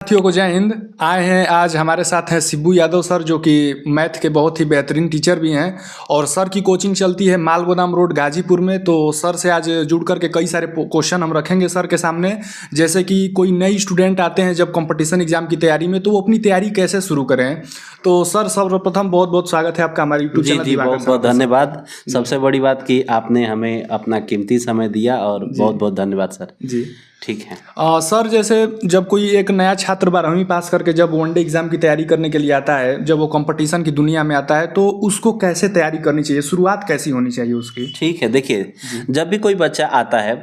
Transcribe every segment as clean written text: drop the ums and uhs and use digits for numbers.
साथियों को जय हिंद। आए हैं आज हमारे साथ हैं शिबू यादव सर, जो कि मैथ के बहुत ही बेहतरीन टीचर भी हैं और सर की कोचिंग चलती है माल गोदाम रोड गाजीपुर में। तो सर से आज जुड़ करके कई सारे क्वेश्चन हम रखेंगे सर के सामने, जैसे कि कोई नई स्टूडेंट आते हैं जब कंपटीशन एग्जाम की तैयारी में, तो वो अपनी तैयारी कैसे शुरू करें। तो सर सर्वप्रथम बहुत बहुत स्वागत है आपका हमारे यूट्यूब चैनल। जी बहुत बहुत धन्यवाद। सबसे बड़ी बात कि आपने हमें अपना कीमती समय दिया और बहुत बहुत धन्यवाद सर। जी ठीक है। सर जैसे जब कोई एक नया छात्र 12वीं पास करके जब वनडे एग्जाम की तैयारी करने के लिए आता है, जब वो कंपटीशन की दुनिया में आता है, तो उसको कैसे तैयारी करनी चाहिए, शुरुआत कैसी होनी चाहिए उसकी। ठीक है, देखिए जब भी कोई बच्चा आता है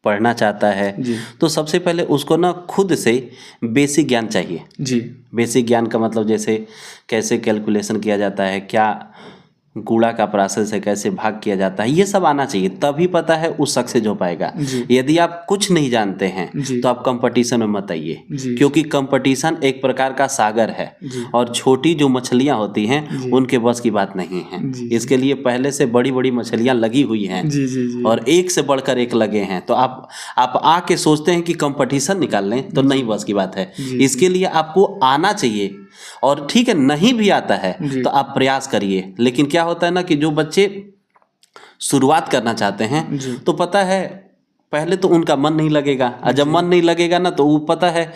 पढ़ना चाहता है तो सबसे पहले उसको ना खुद से बेसिक ज्ञान चाहिए। जी बेसिक ज्ञान का मतलब जैसे कैसे कैलकुलेशन किया जाता है, क्या गुणा का प्रोसेस है, कैसे भाग किया जाता है, ये सब आना चाहिए, तभी पता है उस सक्सेस हो पाएगा। यदि आप कुछ नहीं जानते हैं तो आप कंपटीशन में मत आइए, क्योंकि कंपटीशन एक प्रकार का सागर है और छोटी जो मछलियां होती हैं उनके बस की बात नहीं है। इसके लिए पहले से बड़ी बड़ी मछलियां लगी हुई हैं और एक से बढ़कर एक लगे हैं। तो आप आके सोचते हैं कि कंपटीशन निकाल लें, तो नहीं बस की बात है। इसके लिए आपको आना चाहिए और ठीक है, नहीं भी आता है तो आप प्रयास करिए। लेकिन क्या होता है ना कि जो बच्चे शुरुआत करना चाहते हैं तो पता है पहले तो उनका मन नहीं लगेगा, और जब मन नहीं लगेगा ना तो वो पता है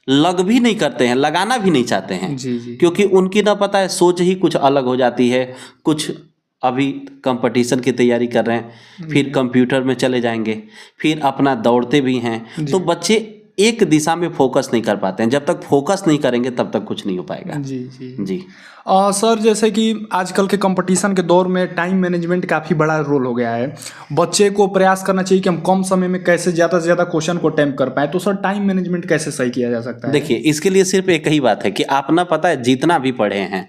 लग भी नहीं करते हैं, लगाना भी नहीं चाहते हैं। क्योंकि उनकी ना पता है सोच ही कुछ अलग हो जाती है। कुछ अभी कंपटीशन की तैयारी कर रहे हैं, फिर कंप्यूटर में चले जाएंगे, फिर अपना दौड़ते भी हैं, तो बच्चे एक दिशा में फोकस नहीं कर पाते हैं। जब तक फोकस नहीं करेंगे तब तक कुछ नहीं हो पाएगा। जी सर जैसे कि आजकल के कंपटीशन के दौर में टाइम मैनेजमेंट काफ़ी बड़ा रोल हो गया है। बच्चे को प्रयास करना चाहिए कि हम कम समय में कैसे ज़्यादा से ज़्यादा क्वेश्चन को अटेम्प्ट कर पाए। तो सर टाइम मैनेजमेंट कैसे सही किया जा सकता है। देखिए इसके लिए सिर्फ एक ही बात है कि आप ना पता है जितना भी पढ़े हैं,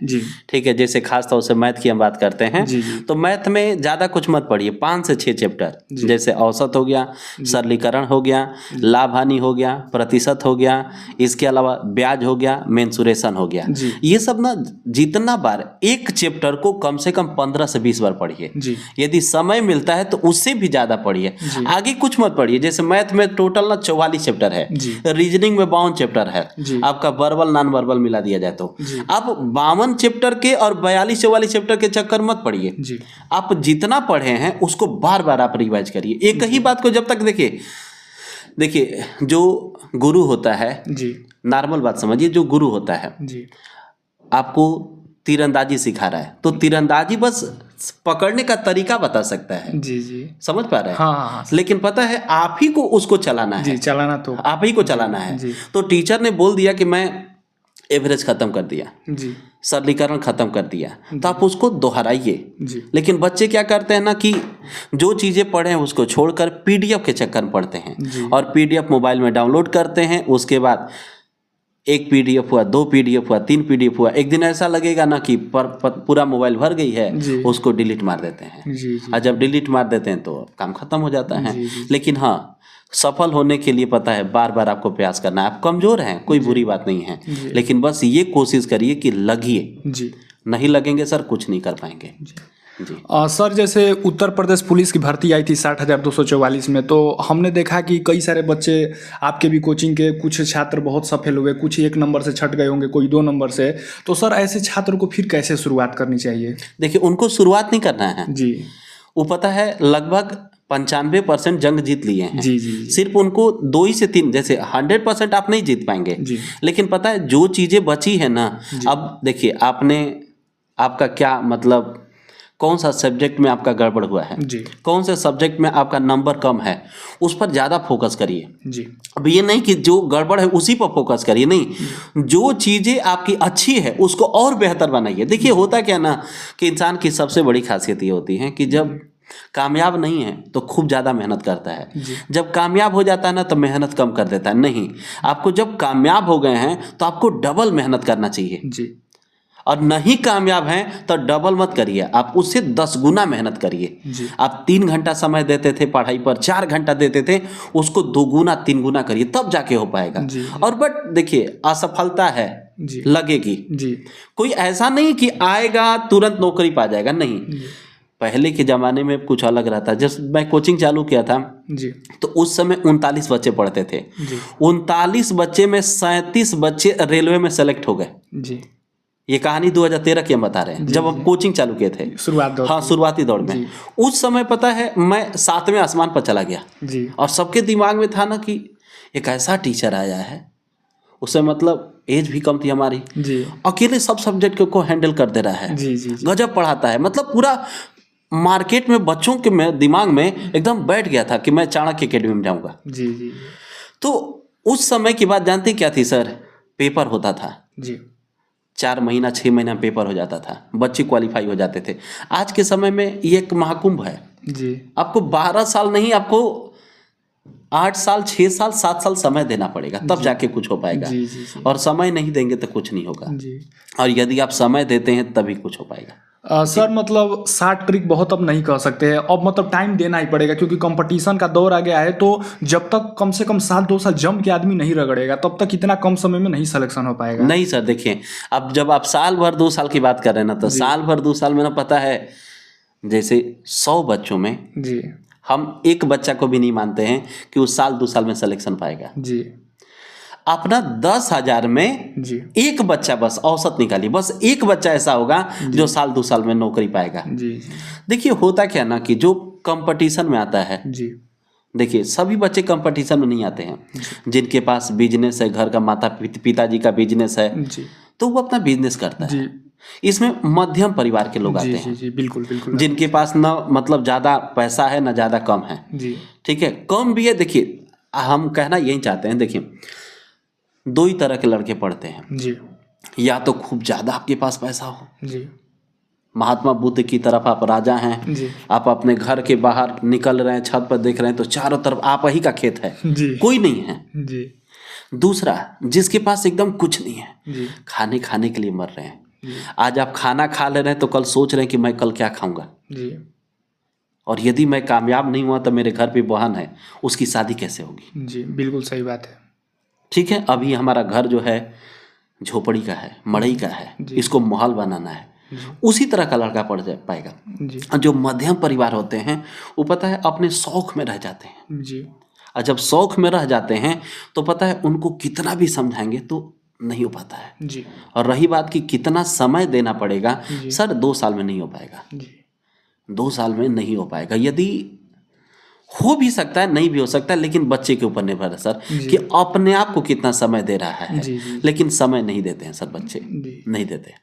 ठीक है, जैसे खास तौर से मैथ की हम बात करते हैं, तो मैथ में ज़्यादा कुछ मत पढ़िए। 5 से 6 चैप्टर, जैसे औसत हो गया, सरलीकरण हो गया, लाभ हानि हो गया, प्रतिशत हो गया, इसके अलावा ब्याज हो गया, मेंसुरेशन हो गया, ये सब ना जितना बार एक चैप्टर को कम से कम 15 से 20 बार पढ़िए। यदि समय मिलता है तो उससे भी ज्यादा पढ़िए, आगे कुछ मत पढ़िए। जैसे मैथ में टोटल ना 44 चैप्टर है, रीजनिंग में 52 चैप्टर है, आपका वर्बल नॉन वर्बल मिला दिया जाए तो आप 52 चैप्टर के और 42-44 चैप्टर के चक्कर मत पढ़िए। आप जितना पढ़े हैं उसको बार बार आप रिवाइज करिए। एक ही बात को जब तक देखिए जो गुरु होता है, नॉर्मल बात समझिए, जो गुरु होता है आपको तीरंदाजी सिखा रहा है, तो तीरंदाजी बस पकड़ने का तरीका बता सकता है। समझ पा रहे हैं। हाँ। लेकिन पता है आप ही को उसको चलाना है। चलाना तो आप ही को चलाना है। तो टीचर ने बोल दिया कि मैं एवरेज खत्म कर दिया, सरलीकरण खत्म कर दिया, तो आप उसको दोहराइए। लेकिन बच्चे क्या करते हैं ना कि जो चीज़ें पढ़े हैं उसको छोड़कर पीडीएफ के चक्कर में पढ़ते हैं और पीडीएफ मोबाइल में डाउनलोड करते हैं। उसके बाद एक पीडीएफ हुआ, 2 पीडीएफ हुआ, 3 पीडीएफ हुआ, एक दिन ऐसा लगेगा ना कि पूरा मोबाइल भर गई है, उसको डिलीट मार देते हैं। और जब डिलीट मार देते हैं तो काम खत्म हो जाता है। लेकिन हाँ, सफल होने के लिए पता है बार बार आपको प्रयास करना है। आप कमजोर हैं, कोई बुरी बात नहीं है, लेकिन बस ये कोशिश करिए कि लगिए। नहीं लगेंगे सर कुछ नहीं कर पाएंगे। सर जैसे उत्तर प्रदेश पुलिस की भर्ती आई थी 60,244 में, तो हमने देखा कि कई सारे बच्चे आपके भी कोचिंग के कुछ छात्र बहुत सफल हुए, कुछ 1 नंबर से छट गए होंगे, कोई 2 नंबर से। तो सर ऐसे छात्र को फिर कैसे शुरुआत करनी चाहिए। देखिए उनको शुरुआत नहीं करना है वो पता है लगभग 95% जंग जीत लिए हैं। सिर्फ उनको 2 ही से 3, जैसे 100% आप नहीं जीत पाएंगे। लेकिन पता है जो चीजें बची है ना, अब देखिए आपका क्या मतलब कौन सा सब्जेक्ट में आपका गड़बड़ हुआ है, कौन से सब्जेक्ट में आपका नंबर कम है, उस पर ज़्यादा फोकस करिए। अब ये नहीं कि जो गड़बड़ है उसी पर फोकस करिए, नहीं, जो चीज़ें आपकी अच्छी है उसको और बेहतर बनाइए। देखिए होता क्या ना कि इंसान की सबसे बड़ी खासियत ये होती है कि जब कामयाब नहीं है तो खूब ज़्यादा मेहनत करता है, जब कामयाब हो जाता है ना तो मेहनत कम कर देता है। नहीं, आपको जब कामयाब हो गए हैं तो आपको डबल मेहनत करना चाहिए। और नहीं कामयाब हैं तो डबल मत करिए, आप उससे 10 गुना मेहनत करिए। आप 3 घंटा समय देते थे पढ़ाई पर, 4 घंटा देते थे, उसको 2 गुना 3 गुना करिए, तब जाके हो पाएगा। और बट देखिए असफलता है, लगेगी, कोई ऐसा नहीं कि आएगा तुरंत नौकरी पा जाएगा, नहीं। पहले के ज़माने में कुछ अलग रहता। जब मैं कोचिंग चालू किया था जी तो उस समय 39 बच्चे पढ़ते थे। जी 39 बच्चे में 37 बच्चे रेलवे में सेलेक्ट हो गए। जी ये कहानी 2013 की हम बता रहे हैं, जब हम कोचिंग चालू किए थे, शुरुआत दौर हाँ शुरुआती दौर में। उस समय पता है मैं 7वें आसमान पर चला गया जी और सबके दिमाग में था ना कि एक ऐसा टीचर आया है, उससे मतलब एज भी कम थी हमारी, जी अकेले सब सब्जेक्ट को हैंडल कर दे रहा है, जी जी गजब पढ़ाता है। मतलब पूरा मार्केट में बच्चों के में दिमाग में एकदम बैठ गया था कि मैं चाणक्य अकेडमी में जाऊंगा। जी जी तो उस समय की बात जानते क्या थी सर? पेपर होता था, जी 4 महीना 6 महीना पेपर हो जाता था, बच्चे क्वालिफाई हो जाते थे। आज के समय में ये एक महाकुंभ है। जी आपको 12 साल नहीं, आपको 8 साल 6 साल 7 साल समय देना पड़ेगा, तब जाके कुछ हो पाएगा। जी जी जी और समय नहीं देंगे तो कुछ नहीं होगा, जी और यदि आप समय देते हैं तभी कुछ हो पाएगा। सर मतलब शार्ट ट्रिक बहुत अब नहीं कह सकते हैं, अब मतलब टाइम देना ही पड़ेगा क्योंकि कंपटीशन का दौर आ गया है। तो जब तक कम से कम साल 2 साल जम के आदमी नहीं रगड़ेगा तब तक इतना कम समय में नहीं सिलेक्शन हो पाएगा। नहीं सर, देखिए अब जब आप साल भर 2 साल की बात कर रहे हैं ना, तो साल भर 2 साल में ना, पता है जैसे 100 बच्चों में जी हम एक बच्चा को भी नहीं मानते हैं कि उस साल 2 साल में सिलेक्शन पाएगा। जी अपना 10,000 में जी एक बच्चा, बस औसत निकालिए, बस एक बच्चा ऐसा होगा जो साल 2 साल में नौकरी पाएगा। जी देखिए होता क्या ना कि जो कंपटीशन में आता है, जी देखिए सभी बच्चे कंपटीशन में नहीं आते हैं। जिनके पास बिजनेस है, घर का पिताजी का बिजनेस है, जी तो वो अपना बिजनेस करता है। जी इसमें मध्यम परिवार के लोग जी आते जी हैं, जी बिल्कुल बिल्कुल जिनके पास न मतलब ज़्यादा पैसा है, न ज़्यादा कम है। जी ठीक है, कम भी है। देखिए हम कहना यही चाहते हैं, देखिए 2 ही तरह के लड़के पढ़ते हैं। जी या तो खूब ज़्यादा आपके पास पैसा हो, जी महात्मा बुद्ध की तरफ आप राजा हैं, जी आप अपने घर के बाहर निकल रहे हैं, छत पर देख रहे हैं तो चारों तरफ आप ही का खेत है, जी कोई नहीं है। जी दूसरा, जिसके पास एकदम कुछ नहीं है, जी खाने के लिए मर रहे हैं। आज आप खाना खा ले रहे हैं तो कल सोच रहे हैं कि मैं कल क्या खाऊंगा, जी और यदि मैं कामयाब नहीं हुआ तो मेरे घर पे बहन है, उसकी शादी कैसे होगी। जी बिल्कुल सही बात है। ठीक है, अभी हमारा घर जो है झोपड़ी का है, मड़ई का है, इसको महल बनाना है। उसी तरह का लड़का पढ़ पाएगा। जी जो मध्यम परिवार होते हैं वो पता है अपने शौक में रह जाते हैं, जी और जब शौक में रह जाते हैं तो पता है उनको कितना भी समझाएंगे तो नहीं हो पाता है। जी और रही बात कि कितना समय देना पड़ेगा, सर 2 साल में नहीं हो पाएगा, जी 2 साल में नहीं हो पाएगा। यदि हो भी सकता है, नहीं भी हो सकता है, लेकिन बच्चे के ऊपर निर्भर है सर कि अपने आप को कितना समय दे रहा है। लेकिन समय नहीं देते हैं सर, बच्चे नहीं देते।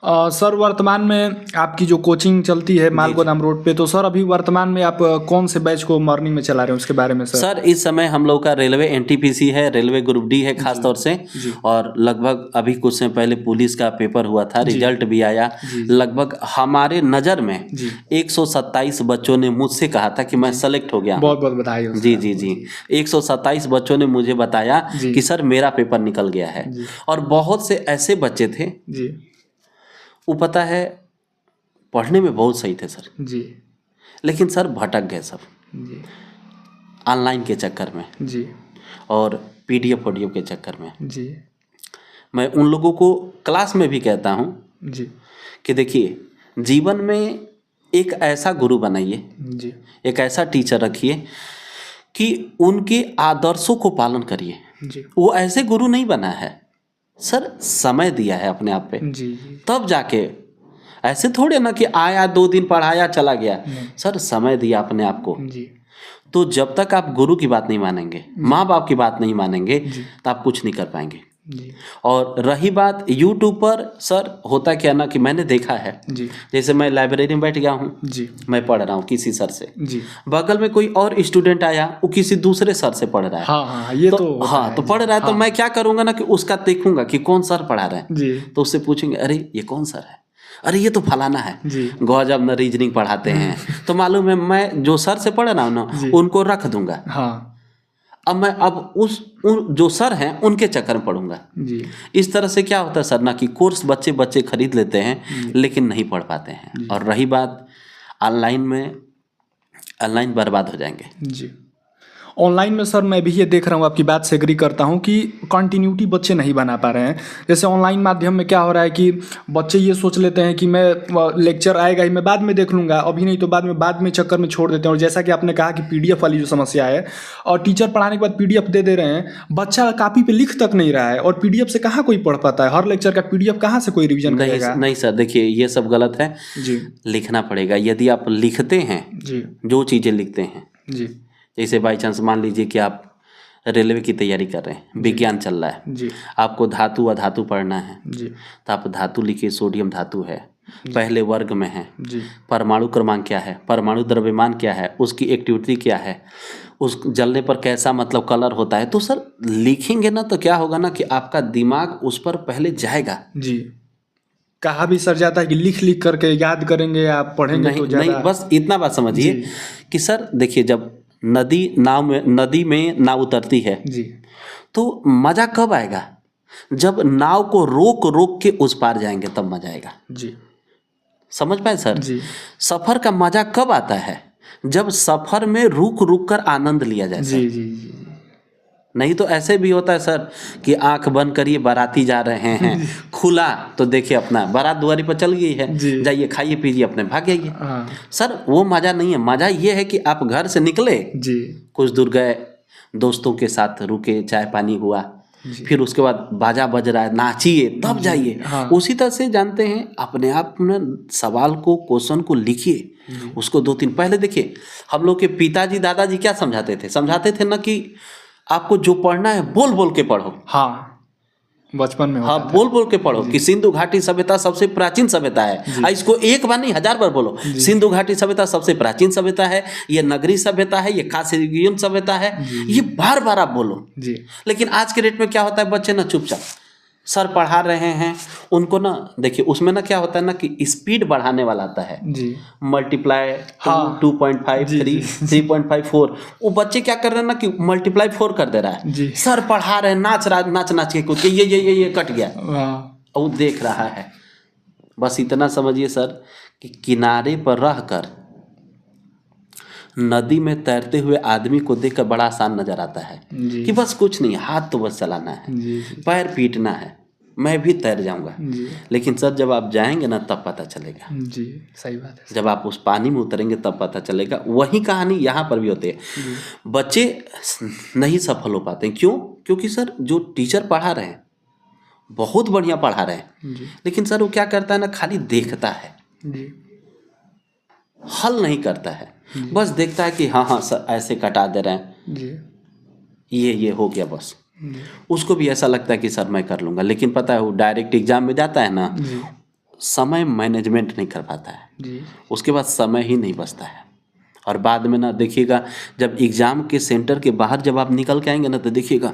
सर वर्तमान में आपकी जो कोचिंग चलती है मालगोदाम रोड पे, तो सर अभी वर्तमान में आप कौन से बैच को मॉर्निंग में चला रहे हैं उसके बारे में सर? सर इस समय हम लोग का रेलवे NTPC है, रेलवे ग्रुप डी है खास तौर से, और लगभग अभी कुछ समय पहले पुलिस का पेपर हुआ था, रिजल्ट भी आया। लगभग हमारे नज़र में 127 बच्चों ने मुझसे कहा था कि मैं सेलेक्ट हो गया। बहुत बहुत बधाई हो। जी जी जी 127 बच्चों ने मुझे बताया कि सर मेरा पेपर निकल गया है। और बहुत से ऐसे बच्चे थे जी वो पता है पढ़ने में बहुत सही थे सर जी, लेकिन सर भटक गए सब जी ऑनलाइन के चक्कर में जी और PDF ऑडियो के चक्कर में। जी मैं उन लोगों को क्लास में भी कहता हूँ जी कि देखिए जीवन में एक ऐसा गुरु बनाइए, जी एक ऐसा टीचर रखिए कि उनके आदर्शों को पालन करिए। जी वो ऐसे गुरु नहीं बना है सर, समय दिया है अपने आप पे, जी तब जाके ऐसे थोड़े ना कि आया 2 दिन पढ़ाया चला गया। सर समय दिया अपने आप को। जी तो जब तक आप गुरु की बात नहीं मानेंगे, माँ बाप की बात नहीं मानेंगे, तो आप कुछ नहीं कर पाएंगे। जी और रही बात YouTube पर, सर होता क्या ना कि मैंने देखा है, जी जैसे मैं लाइब्रेरी में बैठ गया हूँ, जी मैं पढ़ रहा हूँ किसी सर से, जी बगल में कोई और स्टूडेंट आया वो किसी दूसरे सर से पढ़ रहा है। हाँ हाँ ये तो होता हाँ है। तो पढ़ रहा है, तो मैं क्या करूँगा ना कि उसका देखूंगा कि कौन सर पढ़ा रहे हैं, जी तो उससे पूछेंगे अरे ये कौन सर है, अरे ये तो फलाना है जी गौजब न रीजनिंग पढ़ाते हैं। तो मालूम है मैं जो सर से पढ़ रहा हूँ ना उनको रख दूंगा। हाँ अब मैं उन जो सर हैं उनके चक्कर में पढ़ूंगा। जी इस तरह से क्या होता है सर ना कि कोर्स बच्चे खरीद लेते हैं लेकिन नहीं पढ़ पाते हैं। और रही बात ऑनलाइन में, ऑनलाइन बर्बाद हो जाएंगे। जी ऑनलाइन में सर मैं भी ये देख रहा हूँ, आपकी बात से एग्री करता हूँ कि कंटिन्यूटी बच्चे नहीं बना पा रहे हैं। जैसे ऑनलाइन माध्यम में क्या हो रहा है कि बच्चे ये सोच लेते हैं कि मैं लेक्चर आएगा ही मैं बाद में देख लूँगा, अभी नहीं तो बाद में चक्कर में छोड़ देते हैं। और जैसा कि आपने कहा कि पीडीएफ वाली जो समस्या है, और टीचर पढ़ाने के बाद पीडीएफ दे रहे हैं, बच्चा कॉपी पे लिख तक नहीं रहा है, और पीडीएफ से कहाँ कोई पढ़ पाता है? हर लेक्चर का पीडीएफ कहाँ से कोई रिविजन करेगा? नहीं सर, देखिए ये सब गलत है जी। लिखना पड़ेगा। यदि आप लिखते हैं जी जो चीज़ें लिखते हैं, जी जैसे बाई चांस मान लीजिए कि आप रेलवे की तैयारी कर रहे हैं, विज्ञान चल रहा है जी आपको धातु अधातु पढ़ना है, जी तो आप धातु लिखिए, सोडियम धातु है, पहले वर्ग में है, जी परमाणु क्रमांक क्या है, परमाणु द्रव्यमान क्या है, उसकी एक्टिविटी क्या है, उस जलने पर कैसा मतलब कलर होता है। तो सर लिखेंगे ना तो क्या होगा ना कि आपका दिमाग उस पर पहले जाएगा। जी। कहा भी सर जाता है कि लिख लिख करके याद करेंगे या पढ़ेंगे तो नहीं, ज़्यादा। बस इतना बात समझिए जी। कि सर देखिए, जब नदी में नाव उतरती है जी तो मजा कब आएगा? जब नाव को रोक रोक के उस पार जाएंगे तब मजा आएगा। जी समझ पाए सर? जी सफर का मजा कब आता है? जब सफर में रुक रुक कर आनंद लिया जाए। जी जी जी नहीं तो ऐसे भी होता है सर कि आंख बंद करिए, बाराती जा रहे हैं, खुला तो देखिए अपना बारात दुआरी पर चल गई है, जी। जाइए खाइए पीजिए अपने भाग जाइए। हाँ सर वो मजा नहीं है। मजा ये है कि आप घर से निकले, जी कुछ दूर गए, दोस्तों के साथ रुके, चाय पानी हुआ, फिर उसके बाद बाजा बज रहा है, नाचिए, तब जाइए। हाँ। उसी तरह से जानते हैं अपने आप में सवाल को, क्वेश्चन को लिखिए, उसको 2-3 पहले देखिए। हम लोग के पिताजी दादाजी क्या समझाते थे ना कि आपको जो पढ़ना है बोल बोल के पढ़ो। हाँ बचपन में होता हाँ, बोल बोल के पढ़ो कि सिंधु घाटी सभ्यता सबसे प्राचीन सभ्यता है। इसको एक बार नहीं 1000 बार बोलो। सिंधु घाटी सभ्यता सबसे प्राचीन सभ्यता है, ये नगरी सभ्यता है, ये खासी सभ्यता है, ये बार बार आप बोलो। जी लेकिन आज के डेट में क्या होता है, बच्चे ना चुपचाप सर पढ़ा रहे हैं, उनको ना देखिए उसमें ना क्या होता है ना कि स्पीड बढ़ाने वाला आता है, जी मल्टीप्लाई हाँ। 2.5 जी, 3 3.5 4। वो बच्चे क्या कर रहे हैं ना कि मल्टीप्लाई 4 कर दे रहा है। जी सर पढ़ा रहे हैं, नाच के कूद के ये कट गया, हाँ और वो देख रहा है। बस इतना समझिए सर कि किनारे पर रहकर नदी में तैरते हुए आदमी को देखकर बड़ा आसान नजर आता है जी कि बस कुछ नहीं, हाथ तो बस चलाना है, जी पैर पीटना है, मैं भी तैर जाऊंगा। जी लेकिन सर जब आप जाएंगे ना तब पता चलेगा, जी सही बात है। जब आप उस पानी में उतरेंगे तब पता चलेगा। वही कहानी यहाँ पर भी होती है। बच्चे नहीं सफल हो पाते हैं, क्यों? क्योंकि सर जो टीचर पढ़ा रहे हैं बहुत बढ़िया पढ़ा रहे हैं, जी लेकिन सर वो क्या करता है ना, खाली देखता है, जी हल नहीं करता है। बस देखता है कि हाँ सर ऐसे कटा दे रहे हैं, जी ये हो गया बस। उसको भी ऐसा लगता है कि सर मैं कर लूँगा, लेकिन पता है वो डायरेक्ट एग्जाम में जाता है ना, समय मैनेजमेंट नहीं कर पाता है, जी उसके बाद समय ही नहीं बचता है। और बाद में ना देखिएगा, जब एग्ज़ाम के सेंटर के बाहर जब आप निकल के आएंगे ना तो देखिएगा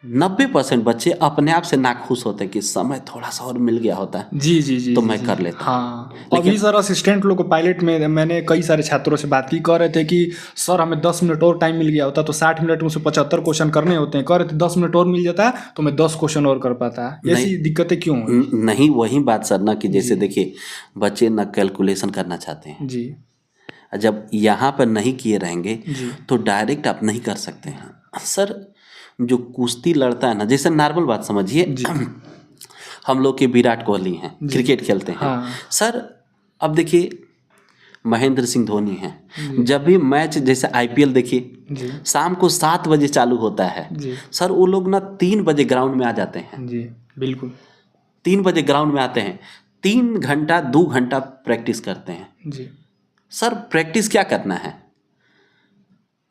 90% बच्चे अपने आप से नाखुश होते हैं कि समय थोड़ा सा और मिल गया होता है जी जी जी तो मैं कर लेता। हाँ अभी सर असिस्टेंट लोग को पायलट में मैंने कई सारे छात्रों से बात की, कह रहे थे कि सर हमें 10 मिनट और टाइम मिल गया होता तो 60 मिनट में से 75 क्वेश्चन करने होते हैं, कह रहे थे 10 मिनट और मिल जाता तो मैं 10 क्वेश्चन और कर पाता। ऐसी दिक्कतें क्यों हैं? नहीं, वही बात सर ना कि जैसे देखिए बच्चे ना कैलकुलेशन करना चाहते हैं, जी जब यहाँ पर नहीं किए रहेंगे जी तो डायरेक्ट आप नहीं कर सकते हैं। सर जो कुश्ती लड़ता है ना, जैसे नॉर्मल बात समझिए, हम लोग के विराट कोहली हैं, क्रिकेट खेलते हैं। हाँ। सर अब देखिए महेंद्र सिंह धोनी हैं, जब भी मैच जैसे IPL देखिए शाम को 7 बजे चालू होता है, सर वो लोग ना 3 बजे ग्राउंड में आ जाते हैं। जी बिल्कुल 3 बजे ग्राउंड में आते हैं, 3 घंटा 2 घंटा प्रैक्टिस करते हैं। जी सर प्रैक्टिस क्या करना है?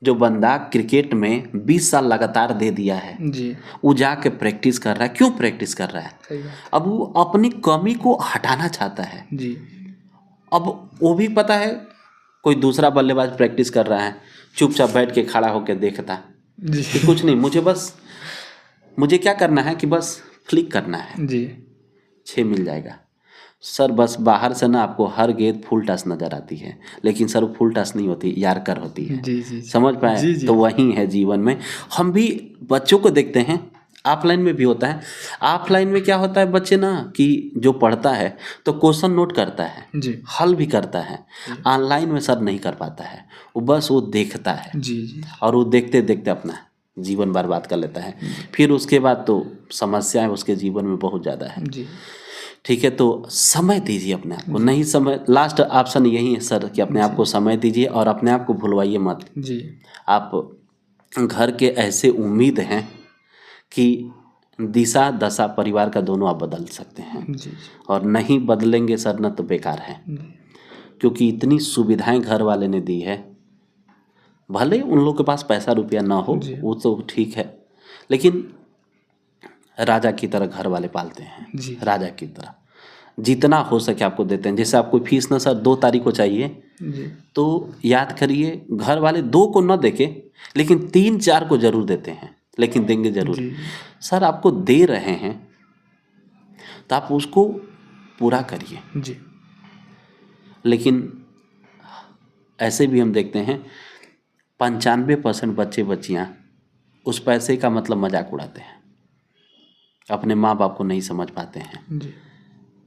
जो बंदा क्रिकेट में 20 साल लगातार दे दिया है, जी वो जाके प्रैक्टिस कर रहा है। क्यों प्रैक्टिस कर रहा है? सही बात। अब वो अपनी कमी को हटाना चाहता है। जी अब वो भी पता है कोई दूसरा बल्लेबाज प्रैक्टिस कर रहा है, चुपचाप बैठ के खड़ा होकर देखता जी कि कुछ नहीं, मुझे क्या करना है कि बस फ्लिक करना है, जी 6 मिल जाएगा। सर बस बाहर से ना आपको हर गेंद फुल टच नजर आती है, लेकिन सर वो फुल टच नहीं होती, यार्कर होती है। जी जी समझ पाए? तो वही है जीवन में। हम भी बच्चों को देखते हैं, ऑफलाइन में भी होता है। ऑफलाइन में क्या होता है बच्चे ना कि जो पढ़ता है तो क्वेश्चन नोट करता है, जी हल भी करता है। ऑनलाइन में सर नहीं कर पाता है, वो बस वो देखता है जी जी और वो देखते देखते अपना जीवन बर्बाद कर लेता है। फिर उसके बाद तो समस्याएं उसके जीवन में बहुत ज़्यादा है। जी ठीक है, तो समय दीजिए अपने आप को। नहीं समय, लास्ट ऑप्शन यही है सर कि अपने आप को समय दीजिए और अपने आप को भुलवाइए मत। जी आप घर के ऐसे उम्मीद हैं कि दिशा दशा परिवार का दोनों आप बदल सकते हैं, जी और नहीं बदलेंगे सर न तो बेकार है। क्योंकि इतनी सुविधाएं घर वाले ने दी है, भले उन लोग के पास पैसा रुपया ना हो वो तो ठीक है, लेकिन राजा की तरह घर वाले पालते हैं, जी राजा की तरह जितना हो सके आपको देते हैं। जैसे आपको फीस ना सर 2 तारीख को चाहिए जी तो याद करिए घर वाले 2 को न देके लेकिन 3-4 को जरूर देते हैं, लेकिन देंगे जरूर। जी सर आपको दे रहे हैं तो आप उसको पूरा करिए। जी लेकिन ऐसे भी हम देखते हैं 95% बच्चे बच्चियां उस पैसे का मतलब मजाक उड़ाते हैं, अपने माँ बाप को नहीं समझ पाते हैं। जी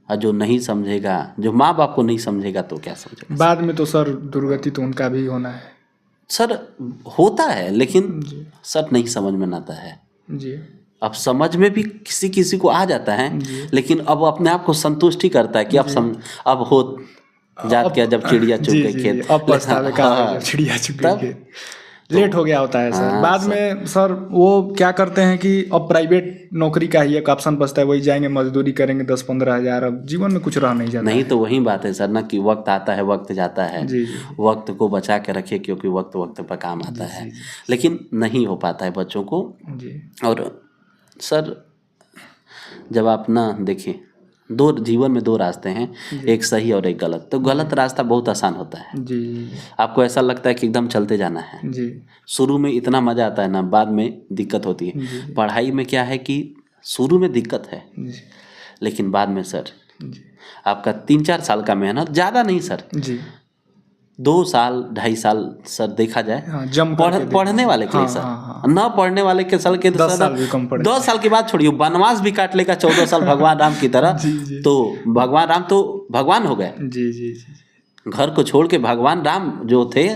और जो नहीं समझेगा, जो माँ बाप को नहीं समझेगा तो क्या समझेगा। बाद में तो सर दुर्गति तो उनका भी होना है। सर होता है लेकिन जी सर नहीं समझ में आता है। जी अब समझ में भी किसी किसी को आ जाता है, जी। लेकिन अब अपने आप को संतुष्टि करता है कि अब हो जात क्या जब चिड़िया चुग जी गई जी खेत। अब पछतावे का है जब चिड़िया चुग गई तब खेत। लेट हो गया होता है सर। हाँ, बाद में सर वो क्या करते हैं कि अब प्राइवेट नौकरी का ही एक ऑप्शन बचता है, वही जाएंगे मजदूरी करेंगे 10-15 हज़ार, अब जीवन में कुछ रह नहीं जाता नहीं है। तो वही बात है सर ना कि वक्त आता है वक्त जाता है। जी जी वक्त को बचा के रखिए क्योंकि वक्त वक्त पर काम आता है। लेकिन नहीं हो पाता है बच्चों को। जी और सर जब आप ना देखिए जीवन में 2 रास्ते हैं, एक सही और एक गलत। तो गलत रास्ता बहुत आसान होता है, जी आपको ऐसा लगता है कि एकदम चलते जाना है। जी शुरू में इतना मजा आता है ना, बाद में दिक्कत होती है। जी पढ़ाई में क्या है कि शुरू में दिक्कत है, जी लेकिन बाद में सर जी आपका 3-4 साल का मेहनत, ज़्यादा नहीं सर, जी 2 साल 2.5 साल सर देखा जाए हाँ जम करके पढ़ने वाले के लिए हाँ, सर, हाँ, न पढ़ने वाले के साल के तो 10 साल भी कम पड़े। 10 साल के बाद छोड़िए, वनवास भी काट लेगा 14 साल भगवान राम की तरह। जी, जी। तो भगवान राम तो भगवान हो गए, जी जी जी घर को छोड़ के भगवान राम जो थे,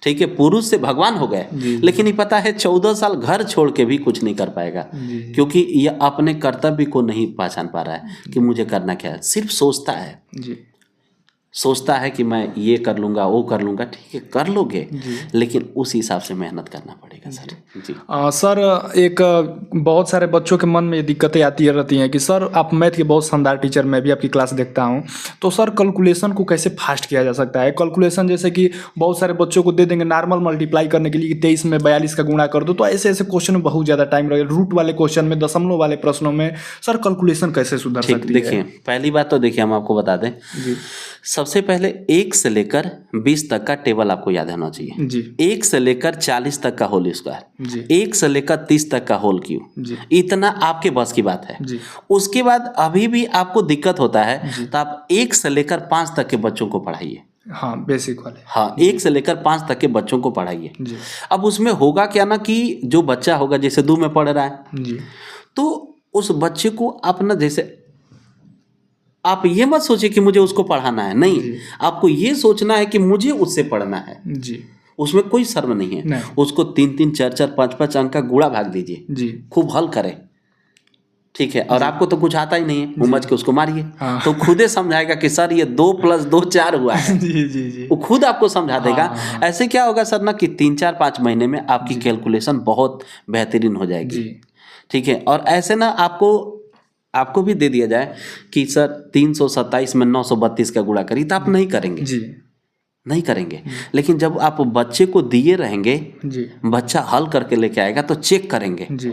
ठीक है, पुरुष से भगवान हो गए। जी। लेकिन ये पता है 14 साल घर छोड़ के भी कुछ नहीं कर पाएगा, जी। क्योंकि ये अपने कर्तव्य को नहीं पहचान पा रहा है कि मुझे करना क्या है। सिर्फ सोचता है, जी सोचता है कि मैं ये कर लूँगा वो कर लूँगा। ठीक है कर लोगे, जी। लेकिन उस हिसाब से मेहनत करना पड़ेगा सर। जी सर एक बहुत सारे बच्चों के मन में ये दिक्कतें आती रहती हैं कि सर आप मैथ के बहुत शानदार टीचर, मैं भी आपकी क्लास देखता हूँ, तो सर कैलकुलेशन को कैसे फास्ट किया जा सकता है? कैलकुलेशन जैसे कि बहुत सारे बच्चों को दे देंगे नॉर्मल मल्टीप्लाई करने के लिए कि 23 में 42 का गुणा कर दो, तो ऐसे ऐसे क्वेश्चन में बहुत ज़्यादा टाइम लगेगा। रूट वाले क्वेश्चन में, दशमलव वाले प्रश्नों में सर कैलकुलेशन कैसे सुधर ठीक, सकती है? देखिए पहली बात तो देखिए हम आपको बता दें, जी सबसे पहले 1 से लेकर 20 तक का टेबल आपको याद होना चाहिए। जी 1 से लेकर 40 तक का होल स्क्वायर, जी 1 से लेकर 30 तक का होल क्यूब, जी इतना आपके बस की बात है। जी उसके बाद अभी भी आपको दिक्कत होता है तो आप 1 से लेकर 5 तक के बच्चों को पढ़ाइए। हाँ बेसिक वाले। हाँ 1 से लेकर 5 तक के बच्चों को पढ़ाइए। जी अब उसमें होगा क्या ना कि जो बच्चा होगा, जैसे 2 में पढ़ रहा है, जी तो उस बच्चे को अपना, जैसे आप ये मत सोचिए कि मुझे उसको पढ़ाना है, नहीं, आपको ये सोचना है कि मुझे उससे पढ़ना है। जी उसमें कोई शर्म नहीं है। नहीं। उसको 3-3, 4-4, 5-5 अंक का गुणा भाग दीजिए, जी खूब हल करें। ठीक है, और आपको तो कुछ आता ही नहीं है, उमझ के उसको मारिए। हाँ। तो खुद ही समझाएगा कि सर ये 2 + 2 4 हुआ है। जी जी जी वो खुद आपको समझा देगा। हाँ। ऐसे क्या होगा सर ना कि 3-4-5 महीने में आपकी कैलकुलेशन बहुत बेहतरीन हो जाएगी। जी ठीक है, और ऐसे ना आपको भी दे दिया जाए कि सर 327 में 932 का गुणा करिए, तो आप नहीं करेंगे। जी नहीं करेंगे। लेकिन जब आप बच्चे को दिए रहेंगे, जी बच्चा हल करके लेके आएगा तो चेक करेंगे। जी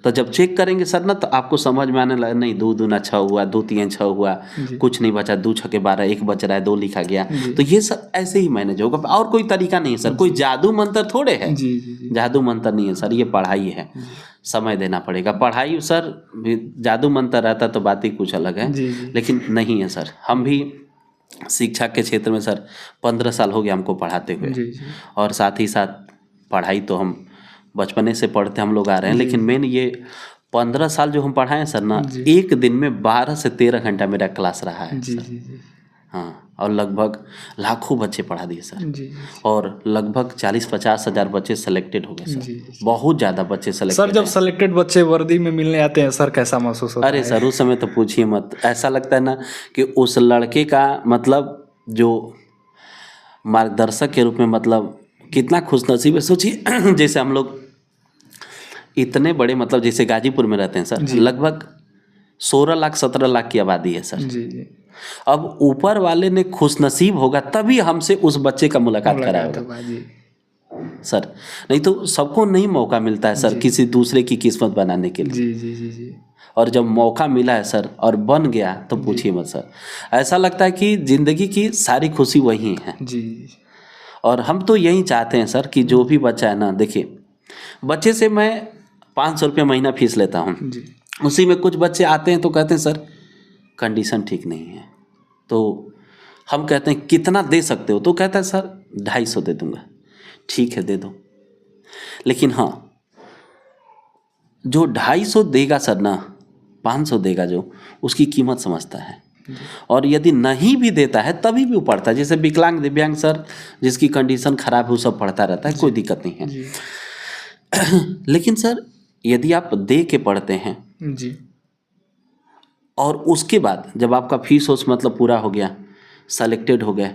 तो जब चेक करेंगे सर ना, तो आपको समझ में आने लगा, नहीं 2 दूना 6 हुआ, 2 तीन 6 हुआ, कुछ नहीं बचा, 2 छके 12, 1 बच रहा है, 2 लिखा गया। तो ये सब ऐसे ही मैनेज होगा, और कोई तरीका नहीं है सर। कोई जादू मंत्र थोड़े है, जी जी जादू मंत्र नहीं है सर, ये पढ़ाई है। समय देना पड़ेगा। पढ़ाई सर जादू मंत्र रहता तो बात ही कुछ अलग है, जी जी लेकिन नहीं है सर। हम भी शिक्षा के क्षेत्र में सर 15 साल हो गया हमको पढ़ाते हुए, जी जी और साथ ही साथ पढ़ाई तो हम बचपने से पढ़ते हम लोग आ रहे हैं। लेकिन मेन ये 15 साल जो हम पढ़ाए सर ना, जी। एक दिन में 12 से 13 घंटा मेरा क्लास रहा है जी सर। जी जी हाँ, और लगभग लाखों बच्चे पढ़ा दिए सर। जी जी और लगभग 40-50 हज़ार बच्चे सेलेक्टेड हो गए जी सर। जी। बहुत ज़्यादा बच्चे सर सेलेक्टेड जब हैं। सेलेक्टेड बच्चे वर्दी में मिलने आते हैं सर, कैसा महसूस होता अरे है? सर, उस समय तो पूछिए मत। ऐसा लगता है ना कि उस लड़के का मतलब जो मार्गदर्शक के रूप में मतलब कितना खुशनसीब है। सोचिए जैसे हम लोग इतने बड़े मतलब जैसे गाजीपुर में रहते हैं सर, जी। लगभग 16 लाख 17 लाख की आबादी है सर। जी जी अब ऊपर वाले ने खुशनसीब होगा तभी हमसे उस बच्चे का मुलाकात कराया मुलाकात होगा होगा जी। सर। नहीं तो सबको नहीं मौका मिलता है सर जी। किसी दूसरे की किस्मत बनाने के लिए। जी जी जी जी और जब मौका मिला है सर और बन गया तो पूछिए मत सर। ऐसा लगता है कि ज़िंदगी की सारी खुशी वही है। जी और हम तो यही चाहते हैं सर कि जो भी बच्चा है ना, देखिए बच्चे से मैं 500 रुपये महीना फीस लेता हूँ। जी उसी में कुछ बच्चे आते हैं तो कहते हैं सर कंडीशन ठीक नहीं है, तो हम कहते हैं कितना दे सकते हो, तो कहता है सर 250 दे दूंगा। ठीक है, दे दो। लेकिन हाँ, जो 250 देगा सर ना, 500 देगा जो, उसकी कीमत समझता है। और यदि नहीं भी देता है तभी भी वो पढ़ता है। जैसे विकलांग दिव्यांग सर जिसकी कंडीशन खराब है वो सब पढ़ता रहता है, कोई दिक्कत नहीं है। जी लेकिन सर यदि आप दे के पढ़ते हैं जी और उसके बाद जब आपका फीस उस मतलब पूरा हो गया, सेलेक्टेड हो गए,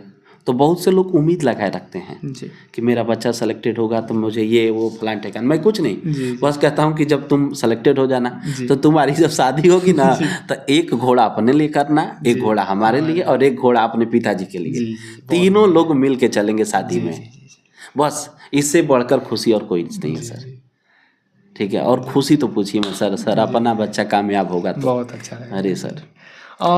तो बहुत से लोग उम्मीद लगाए रखते हैं जी कि मेरा बच्चा सेलेक्टेड होगा तो मुझे ये वो फलान ठेकान। मैं कुछ नहीं, जी बस कहता हूँ कि जब तुम सेलेक्टेड हो जाना जी। तो तुम्हारी जब शादी होगी ना तो एक घोड़ा अपने लिए करना, एक जी, घोड़ा हमारे लिए और एक घोड़ा अपने पिताजी के लिए। जी जी बहुत तीनों लोग मिल के चलेंगे शादी जी में। जी जी जी बस इससे बढ़कर खुशी और कोई नहीं है जी सर। जी ठीक है, और खुशी तो पूछिए मत सर। सर अपना बच्चा कामयाब होगा तो बहुत अच्छा लगेगा। अरे सर।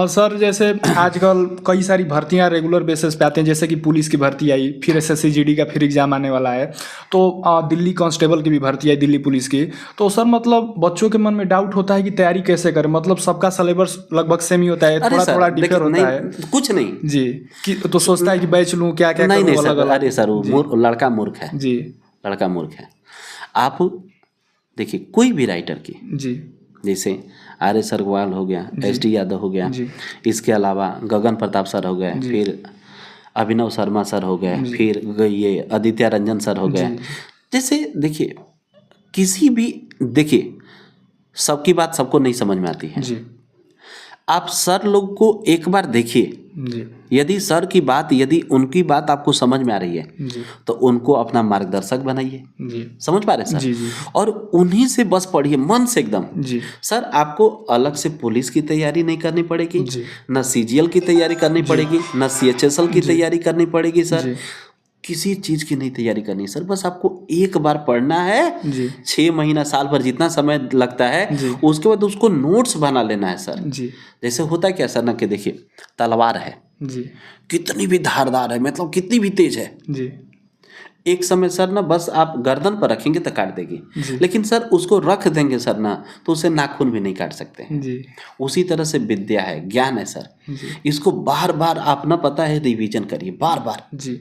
सर जैसे आजकल कई सारी भर्तियां रेगुलर बेसिस पे आते हैं, जैसे कि पुलिस की भर्ती आई, फिर एसएससी जीडी का फिर एग्जाम आने वाला है, तो दिल्ली कांस्टेबल की भी भर्ती आई, दिल्ली पुलिस की। तो सर मतलब बच्चों के मन में डाउट होता है कि तैयारी कैसे करें, मतलब सबका सिलेबस लगभग सेम ही होता है, अरे थोड़ा सर थोड़ा देखिए, डिफर होता है नहीं कुछ नहीं जी। कि तो सोचता है कि बैच लूँ, क्या क्या नहीं करूँ, नहीं अलग सर। अलग। अरे सर वो जी लड़का मूर्ख है, जी लड़का मूर्ख है। आप देखिए कोई भी राइटर की, जी जैसे आर एस अग्रवाल हो गया, एस डी यादव हो गया, जी इसके अलावा गगन प्रताप सर हो गए, जी। फिर अभिनव शर्मा सर हो गए, जी। फिर ये आदित्य रंजन सर हो गए। जी जैसे देखिए किसी भी, देखिए सबकी बात सबको नहीं समझ में आती है। जी आप सर लोग को एक बार देखिए, जी यदि सर की बात, यदि उनकी बात आपको समझ में आ रही है जी तो उनको अपना मार्गदर्शक बनाइए। जी समझ पा रहे हैं सर? जी जी और उन्हीं से बस पढ़िए मन से एकदम। जी सर आपको अलग से पुलिस की तैयारी नहीं करनी पड़ेगी, जी न सीजीएल की तैयारी करनी पड़ेगी, न सीएचएसएल की जी। तैयारी करनी पड़ेगी सर। जी किसी चीज़ की नहीं तैयारी करनी है सर। बस आपको एक बार पढ़ना है, जी 6 महीना साल भर जितना समय लगता है, जी। उसके बाद उसको नोट्स बना लेना है सर। जी जैसे होता है क्या सर ना, कि देखिए तलवार है, जी कितनी भी धारदार है, मतलब कितनी भी तेज है, जी एक समय सर ना बस आप गर्दन पर रखेंगे तो काट देगी। जी। लेकिन सर उसको रख देंगे सर ना तो उसे नाखून भी नहीं काट सकते हैं। जी उसी तरह से विद्या है, ज्ञान है सर। जी इसको बार बार आप ना, पता है, रिवीजन करिए बार बार। जी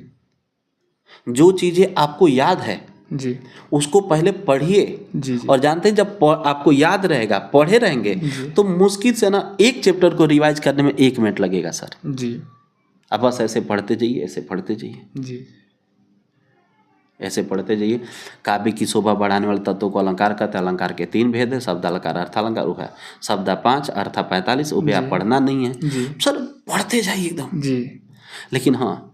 जो चीज़ें आपको याद है जी उसको पहले पढ़िए। जी जी और जानते हैं जब आपको याद रहेगा, पढ़े रहेंगे, जी। तो मुश्किल से ना एक चैप्टर को रिवाइज करने में 1 मिनट लगेगा सर। जी अब बस ऐसे पढ़ते जाइए, ऐसे पढ़ते जाइए, जी ऐसे पढ़ते जाइए। काव्य की शोभा बढ़ाने वाले तत्वों को अलंकार कहते हैं। अलंकार के 3 भेद है, शब्द अलंकार, अर्थ अलंकार। उभय शब्द 5, अर्थ 45। उभय आप पढ़ना नहीं है जी सर, पढ़ते जाइए एकदम। जी लेकिन हाँ,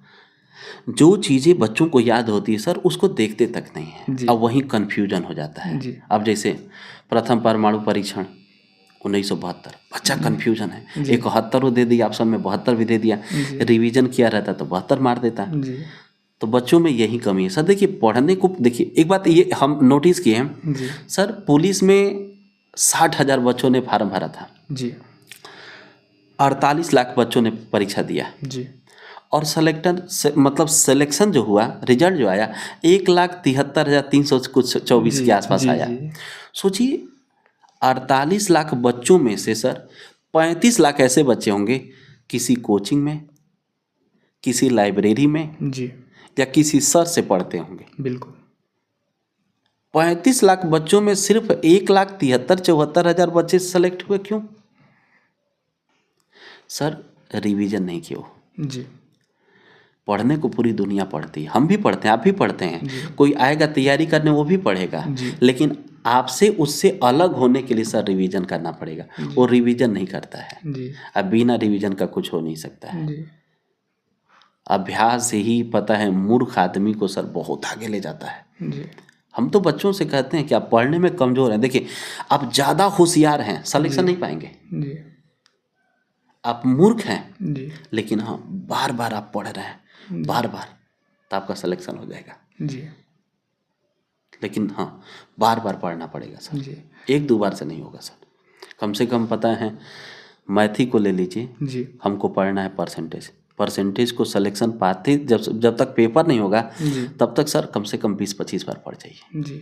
जो चीज़ें बच्चों को याद होती है सर उसको देखते तक नहीं है। जी। अब वहीं कन्फ्यूजन हो जाता है। जी। अब जैसे प्रथम परमाणु परीक्षण 1972, बच्चा कन्फ्यूजन है, 71 दे दिया ऑप्शन में, 72 भी दे दिया। रिवीजन किया रहता तो 72 मार देता। जी तो बच्चों में यही कमी है सर। देखिए पढ़ने को, देखिए एक बात ये हम नोटिस किए हैं जी सर, पुलिस में 60,000 बच्चों ने फार्म भरा था, जी 48 लाख बच्चों ने परीक्षा दिया, जी और मतलब सिलेक्शन जो हुआ, रिजल्ट जो आया 1,73,324 जी के आसपास जी आया। जी सोचिए 48 लाख बच्चों में से सर 35 लाख ऐसे बच्चे होंगे किसी कोचिंग में, किसी लाइब्रेरी में, जी या किसी सर से पढ़ते होंगे। बिल्कुल 35 लाख बच्चों में सिर्फ 1,73,74,000 बच्चे सेलेक्ट हुए, क्यों? सर रिवीजन नहीं किया। जी। पढ़ने को पूरी दुनिया पढ़ती है, हम भी पढ़ते हैं, आप भी पढ़ते हैं, कोई आएगा तैयारी करने वो भी पढ़ेगा, लेकिन आपसे उससे अलग होने के लिए सर रिवीजन करना पड़ेगा। वो रिवीजन नहीं करता है। अब बिना रिवीजन का कुछ हो नहीं सकता है। अभ्यास ही पता है मूर्ख आदमी को सर बहुत आगे ले जाता है। हम तो बच्चों से कहते हैं कि आप पढ़ने में कमजोर हैं, देखिए आप ज़्यादा होशियार हैं, सिलेक्शन नहीं पाएंगे। आप मूर्ख हैं लेकिन हाँ बार बार आप पढ़ रहे हैं, बार बार, तो आपका सिलेक्शन हो जाएगा। लेकिन हाँ बार बार पढ़ना पड़ेगा सर, 1-2 बार से नहीं होगा सर। कम से कम पता है मैथी को ले लीजिए, हमको पढ़ना है परसेंटेज को सिलेक्शन पाते जब तक पेपर नहीं होगा तब तक सर कम से कम 20-25 बार पढ़ जाइए,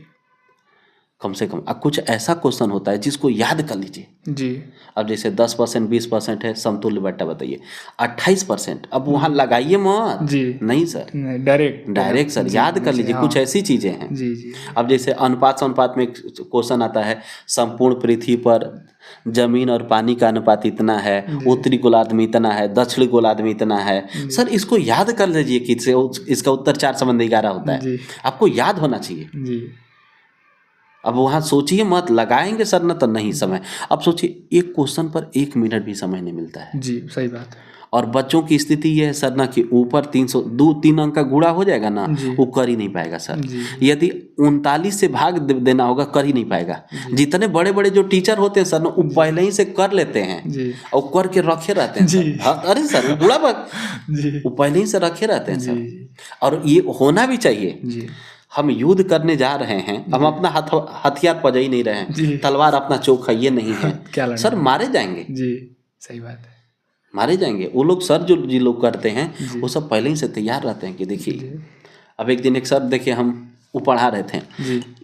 कम से कम। अब कुछ ऐसा क्वेश्चन होता है जिसको याद कर लीजिए। अब जैसे 10% 20% है, समतुल्य बट्टा बताइए, 28%, अब वहाँ लगाइए मत, नहीं सर, डायरेक्ट सर याद कर लीजिए। कुछ ऐसी चीजें हैं। अब जैसे अनुपात में क्वेश्चन आता है, संपूर्ण पृथ्वी पर जमीन और पानी का अनुपात इतना है, उत्तरी गोलार्ध में इतना है, दक्षिणी गोलार्ध में इतना है। सर इसको याद कर लीजिए कि इसका उत्तर 4/11 होता है, आपको याद होना चाहिए। अब वहाँ सोचिए मत, लगाएंगे सर ना तो नहीं समय। अब सोचिए एक क्वेश्चन पर 1 मिनट भी समय नहीं मिलता है। सही बात है। और बच्चों की स्थिति ये है सर ना कि ऊपर 3 अंक का गुणा हो जाएगा ना, वो कर ही नहीं पाएगा सर। यदि 39 से भाग देना होगा, कर ही नहीं पाएगा। जितने बड़े बड़े जो टीचर होते हैं सर ना, वो पहले ही से कर लेते हैं और करके रखे रहते हैं सर। अरे सर बुरा बात, वो पहले ही से रखे रहते हैं सर। और ये होना भी चाहिए। हम युद्ध करने जा रहे हैं, हम अपना हथियार पजा ही नहीं रहे हैं, तलवार अपना चोखा ये नहीं है सर, मारे जाएंगे। सही बात है, मारे जाएंगे। वो लोग सर जो लोग करते हैं वो सब पहले ही से तैयार रहते हैं कि देखिए। अब एक दिन एक सर देखिए हम वो पढ़ा रहे थे,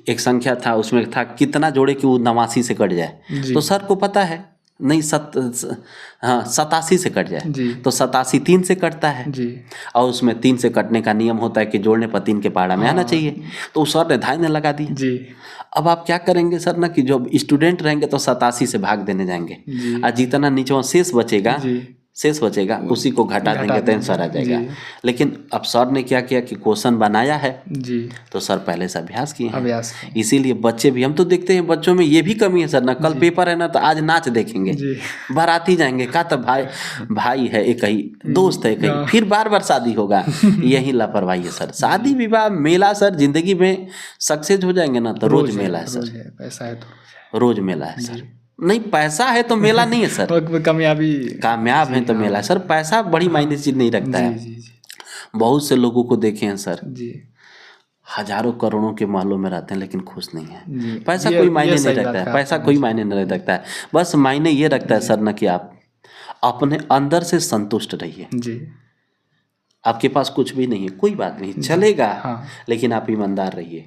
एक संख्या था, उसमें था कितना जोड़े कि वो 89 से कट जाए। तो सर को पता है नहीं 87 से कट जाए, तो 87 3 से कटता है, और उसमें 3 से कटने का नियम होता है कि जोड़ने पर 3 के पहाड़ा में आना चाहिए। तो सर ने धाई ने लगा दी। अब आप क्या करेंगे सर ना कि जो स्टूडेंट रहेंगे तो 87 से भाग देने जाएंगे, और जितना नीचे शेष बचेगा उसी को घटा देंगे तो आंसर आ जाएगा। लेकिन अब सर ने क्या किया कि क्वेश्चन बनाया है तो सर पहले से अभ्यास किए हैं, इसीलिए बच्चे भी, हम तो देखते हैं बच्चों में ये भी कमी है सर ना, कल पेपर है ना तो आज नाच देखेंगे, बाराती जाएंगे, का तो भाई है एक ही, दोस्त है एक ही, फिर बार बार शादी होगा। यही लापरवाही है सर। शादी विवाह मेला सर, जिंदगी में सक्सेस हो जाएंगे ना तो रोज मेला है सर, पैसा है तो रोज मेला है सर। नहीं पैसा है तो मेला नहीं है सर, कामयाब है तो मेला है सर। पैसा बड़ी मायने चीज नहीं रखता है। बहुत से लोगों को देखे हैं सर, हजारों करोड़ों के महलों में रहते हैं लेकिन खुश नहीं है। पैसा कोई मायने नहीं रखता है, पैसा कोई मायने नहीं रखता है। बस मायने ये रखता है सर ना कि आप अपने अंदर से संतुष्ट रहिए। आपके पास कुछ भी नहीं है, कोई बात नहीं, चलेगा, लेकिन आप ईमानदार रहिए।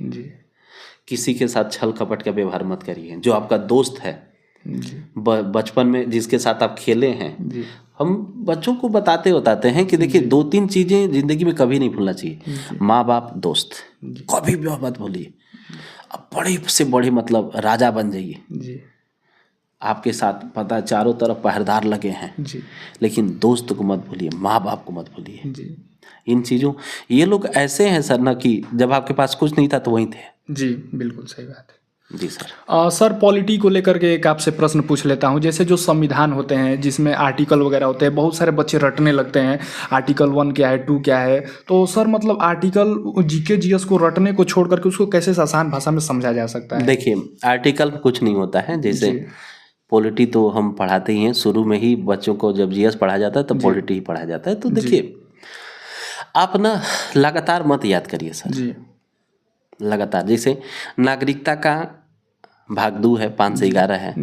किसी के साथ छल कपट का व्यवहार मत करिए। जो आपका दोस्त है बचपन में जिसके साथ आप खेले हैं, हम बच्चों को बताते हैं कि देखिए 2-3 चीजें जिंदगी में कभी नहीं भूलना चाहिए, माँ बाप दोस्त, कभी भी मत भूलिए। अब बड़े से बड़े मतलब राजा बन जाइए, आपके साथ पता है चारों तरफ पहरेदार लगे हैं, लेकिन दोस्त को मत भूलिए, माँ बाप को मत भूलिए। इन चीजों, ये लोग ऐसे हैं सर ना कि जब आपके पास कुछ नहीं था तो वहीं थे। जी बिल्कुल सही बात है। जी सर। सर पॉलिटी को लेकर के एक आपसे प्रश्न पूछ लेता हूं। जैसे जो संविधान होते हैं जिसमें आर्टिकल वगैरह होते हैं, बहुत सारे बच्चे रटने लगते हैं आर्टिकल 1 क्या है, 2 क्या है। तो सर मतलब आर्टिकल जीके जीएस को रटने को छोड़ करके उसको कैसे आसान भाषा में समझा जा सकता है? देखिए आर्टिकल में कुछ नहीं होता है। जैसे पॉलिटी तो हम पढ़ाते ही हैं, शुरू में ही बच्चों को जब जीएस पढ़ा जाता है तो पॉलिटी ही पढ़ा जाता है। तो देखिए आप ना लगातार मत याद करिए सर, लगातार। जैसे नागरिकता का भाग 2 है, 5 से 11 है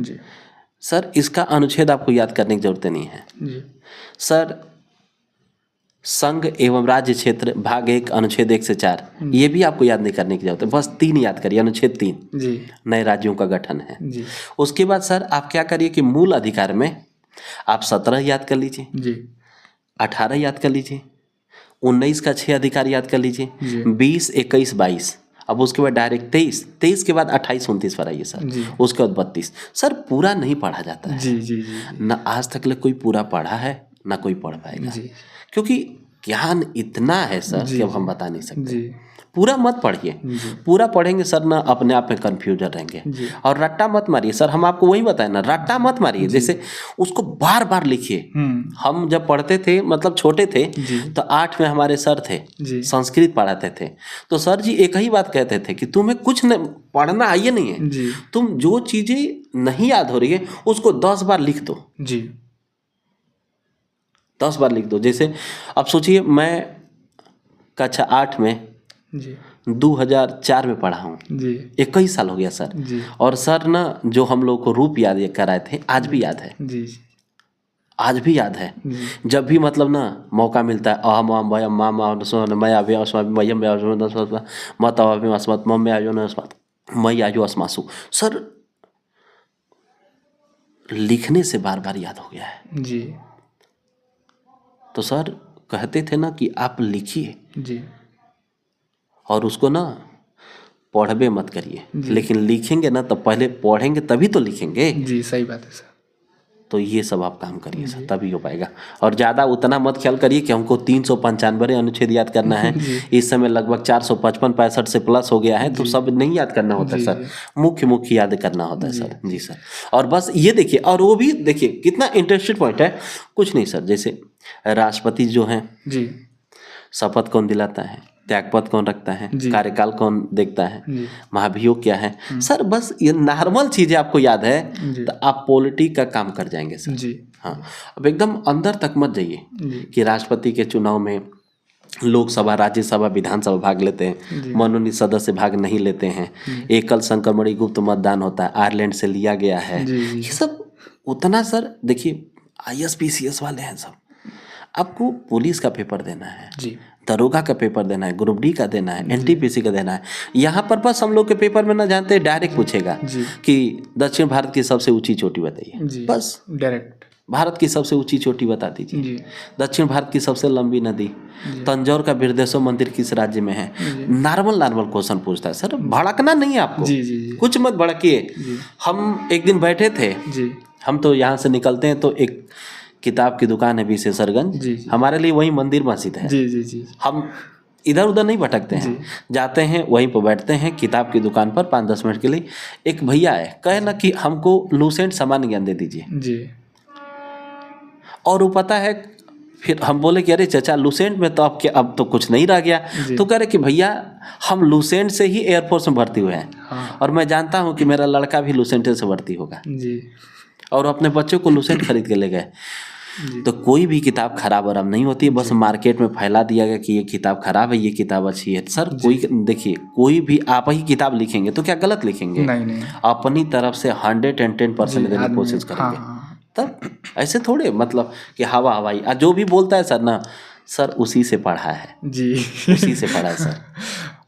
सर, इसका अनुच्छेद आपको याद करने की जरूरत नहीं है सर। संघ एवं राज्य क्षेत्र भाग 1 अनुच्छेद 1 से 4, ये भी आपको याद नहीं करने की जरूरत है। बस 3 याद करिए, अनुच्छेद 3 नए राज्यों का गठन है। उसके बाद सर आप क्या करिए कि मूल अधिकार में आप 17 याद कर लीजिए, 18 याद कर लीजिए, 19 का 6 अधिकार याद कर लीजिए, 20, 21, 22 अब उसके बाद डायरेक्ट 23 के बाद 28-29 पर आइए सर, उसके बाद 32। सर पूरा नहीं पढ़ा जाता है जी जी जी ना, आज तक कोई पूरा पढ़ा है ना कोई पढ़ पाएगा, क्योंकि ज्ञान इतना है सर कि अब हम बता नहीं सकते। पूरा मत पढ़िए, पूरा पढ़ेंगे सर ना अपने आप में कन्फ्यूजन रहेंगे। और रट्टा मत मारिए सर, हम आपको वही बताए ना, रट्टा मत मारिए, जैसे उसको बार बार लिखिए। हम जब पढ़ते थे, मतलब छोटे थे, तो 8 में हमारे सर थे, संस्कृत पढ़ाते थे, तो सर जी एक ही बात कहते थे कि तुम्हें कुछ पढ़ना आइए नहीं है, तुम जो चीजें नहीं याद हो रही है उसको 10 बार लिख दो जी, 10 बार लिख दो। जैसे अब सोचिए, मैं कक्षा 8 में 2004 में पढ़ा हूँ, 21 साल हो गया सर। और सर ना जो हम लोग को रूप याद कराए थे, आज भी याद है, आज भी याद है। जब भी मतलब ना मौका मिलता है, अहम अहम भयम माम मत अस्मत मम मई आयो अस्मासु, सर लिखने से बार बार याद हो गया है जी। तो सर कहते थे ना कि आप लिखिए जी, और उसको ना पढ़बे मत करिए, लेकिन लिखेंगे ना, तो पहले पढ़ेंगे तभी तो लिखेंगे जी। सही बात है सर। तो ये सब आप काम करिए सर, तभी हो पाएगा। और ज़्यादा उतना मत ख्याल करिए कि हमको 395 अनुच्छेद याद करना है। इस समय लगभग 455-65 से प्लस हो गया है, तो सब नहीं याद करना होता है सर, मुख्य मुख्य याद करना होता है सर जी सर। और बस ये देखिए, और वो भी देखिए कितना इंटरेस्टेड पॉइंट है। कुछ नहीं सर, जैसे राष्ट्रपति जो हैं जी, शपथ कौन दिलाता है, त्यागपत्र कौन रखता है, कार्यकाल कौन देखता है, महाभियोग क्या है सर, बस ये नॉर्मल चीजें आपको याद है तो आप पॉलिटिक्स का काम कर जाएंगे सर जी। हाँ, अब एकदम अंदर तक मत जाइए कि राष्ट्रपति के चुनाव में लोकसभा, राज्यसभा, विधानसभा भाग लेते हैं, मनोनीत सदस्य भाग नहीं लेते हैं, एकल संक्रमणीय गुप्त मतदान होता है, आयरलैंड से लिया गया है, ये सब उतना सर देखिए IAS PCS वाले हैं सब। आपको पुलिस का पेपर देना है जी, दरोगा का पेपर देना है, ग्रुप डी का देना है, NTPC का देना है। यहाँ पर बस हम लोग के पेपर में ना जानते, डायरेक्ट पूछेगा कि दक्षिण भारत की सबसे ऊंची चोटी बताइए, बस डायरेक्ट भारत की सबसे ऊंची चोटी बता दीजिए, दक्षिण भारत की सबसे लंबी नदी, तंजौर का बिरदेश्वर मंदिर किस राज्य में है। नॉर्मल क्वेश्चन पूछता है सर, भड़कना नहीं है आपको, कुछ मत भड़किए। हम एक दिन बैठे थे, हम तो यहाँ से निकलते हैं तो एक किताब की दुकान है विशेषरगंज, हमारे लिए वही मंदिर मस्जिद है जी। हम इधर उधर नहीं भटकते हैं, जाते हैं वहीं पर बैठते हैं किताब की दुकान पर 5-10 मिनट के लिए। एक भैया है, कहे ना कि हमको लूसेंट सामान्य ज्ञान दे दीजिए जी, और वो पता है, फिर हम बोले कि अरे चाचा लूसेंट में तो अब तो कुछ नहीं रह गया। तो कह रहे कि भैया हम लूसेंट से ही एयरफोर्स में भर्ती हुए हैं, और मैं जानता हूँ कि मेरा लड़का भी लूसेंट से भर्ती होगा जी, और अपने बच्चों को लूसेंट खरीद के ले गए। तो कोई भी किताब खराब आराम नहीं होती है, बस मार्केट में फैला दिया गया कि ये किताब खराब है, ये किताब अच्छी है। सर कोई देखिए, कोई भी आप ही किताब लिखेंगे तो क्या गलत लिखेंगे? नहीं। अपनी तरफ से 110% देने की कोशिश करेंगे, तब ऐसे थोड़े मतलब कि हवाई जो भी बोलता है सर ना, सर उसी से पढ़ा है जी, उसी से पढ़ा है सर,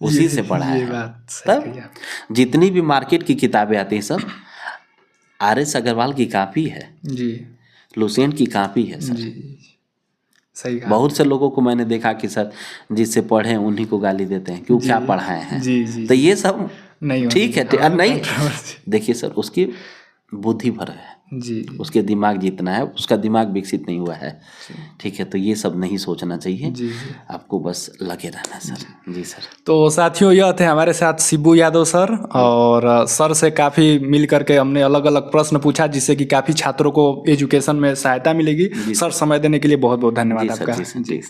उसी से पढ़ा है। तब जितनी भी मार्केट की किताबें आती हैं सब RS अग्रवाल की कॉपी है जी, लूसेंट की कॉपी है सर जी। सही कहा। बहुत से लोगों को मैंने देखा कि सर जिससे पढ़े उन्हीं को गाली देते हैं, क्यों क्या पढ़ाए हैं जी। तो ये सब नहीं ठीक है, नहीं देखिए सर, उसकी बुद्धि भर है जी, उसके दिमाग जितना है, उसका दिमाग विकसित नहीं हुआ है, ठीक है। तो ये सब नहीं सोचना चाहिए जी। आपको बस लगे रहना सर जी सर। तो साथियों, यह थे हमारे साथ शिबू यादव सर, और सर से काफ़ी मिल करके हमने अलग अलग प्रश्न पूछा, जिससे कि काफ़ी छात्रों को एजुकेशन में सहायता मिलेगी। सर समय देने के लिए बहुत बहुत धन्यवाद आपका जी।